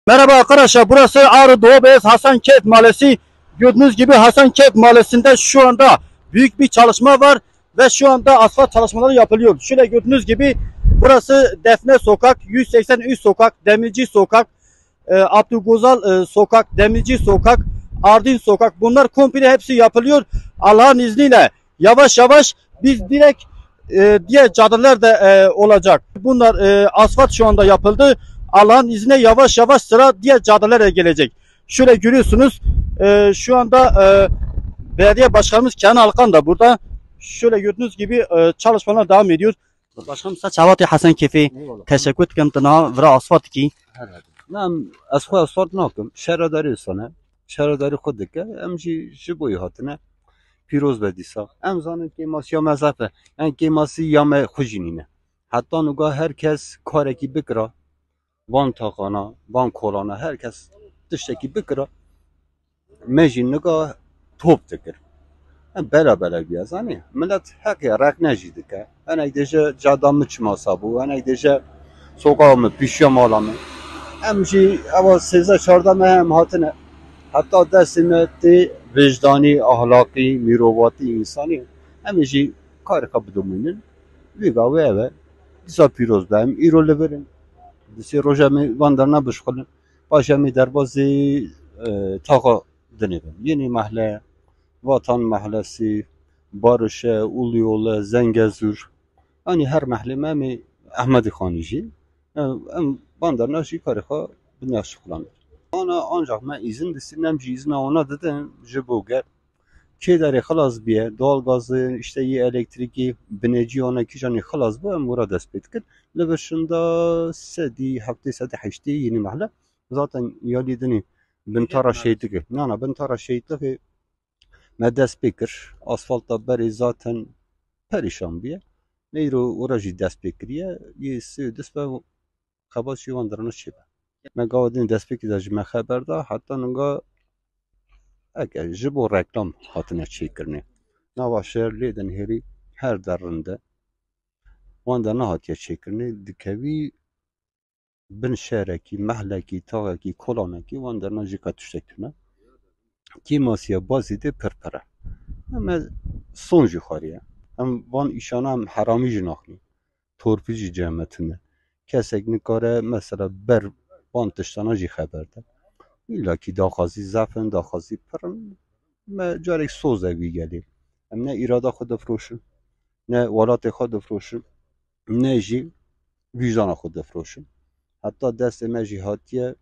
Merhaba arkadaşlar, burası Ağrı Doğu Beyaz Hasankeyf Mahallesi. Gördüğünüz gibi Hasankeyf Mahallesi'nde şu anda büyük bir çalışma var ve şu anda asfalt çalışmaları yapılıyor. Şöyle gördüğünüz gibi burası Defne Sokak, 183 Sokak, Demirci Sokak, Abdülgozal Sokak, Demirci Sokak, Ardin Sokak. Bunlar komple hepsi yapılıyor. Allah'ın izniyle yavaş yavaş biz direkt diğer caddeler de olacak. Bunlar asfalt şu anda yapıldı. Allah'ın izniyle yavaş yavaş sıra diğer caddelere gelecek. Şöyle görüyorsunuz şu anda belediye başkanımız Kenan Alkan da burada. Şöyle gördüğünüz gibi çalışmalar devam ediyor. Başkanım saç havati Hasan Kefi teşekkür ederim tına vra asfalt ki. نعم أسخوا صوت ناكم شهرداری سنه شهرداری خود که امجی جبوی هاتنه پیروز بدیسا ام زانن که ماسیا مزافه ان که ماسی یام خوشینینه حتی نگاه هر کس کاری کی بکره وان تاقانا وان کولانا هر کس تشتکی بکره مجی نگاه توپ تکر بلا بلا بیازانی ملت حقی رک نجیده که انا ایدهجه جادام چه ماسابو انا ایدهجه سوقام پیشیا مالامه امجی اوا 13 14 مهم هاتنه حتی دستمت وجدانی اخلاقی میروواتی انسانی امجی کار که بدومینن ویگا و اوه دیسا پیروز بهم ایرو لبرن دیسی روژه می واندر نبشخلن باشه می در بازی تاقا دنیبن یعنی محله وطن محلسی بارشه اولیوله زنگزور yani her mahalle mi Ahmedi Khanici em bandar naşi karıxa binaş kullanır. Ona ancak ben izin disinem izin ona dedim jiboger ki deri xalas biye doğal gazı işte iyi elektriki bineci ona kişani xalas bu emura despet kir lebeşinde sedi hafta sedi haşti yeni mahalle zaten yalidini bintara şeydik nana bintara şeydik ve medes bekir asfaltta beri zaten perişan biye نیرو ورجی دست بکریه یه سی دست به خبر شیوان درنش شده. مگه دست بکری داشت خبر دا حتی نگاه اگه جبو رکلام هاتنه چی کرنه. نواشر لیدن هری هر درنده وان در نهاتیه چی کرنه دکوی بن شهره کی محله کی تاغه کی کلانه کی وان در نجی کتشته کنه. کی ماسیه بازی ده پرپره. اما سونجی خواریه. هم وان ایشان هم حرامی جناخنی. تورپیجی جمعتونه کسی نکاره مثلا بر وان تشتاناجی خبر ده ایلا کی داخازی زفن داخازی پرن ما جارک سوزه گلی هم نه ایرادا خود فروشن نه ولات خود فروشن نه جی ویژان خود فروشن حتی دست ما جهاتیه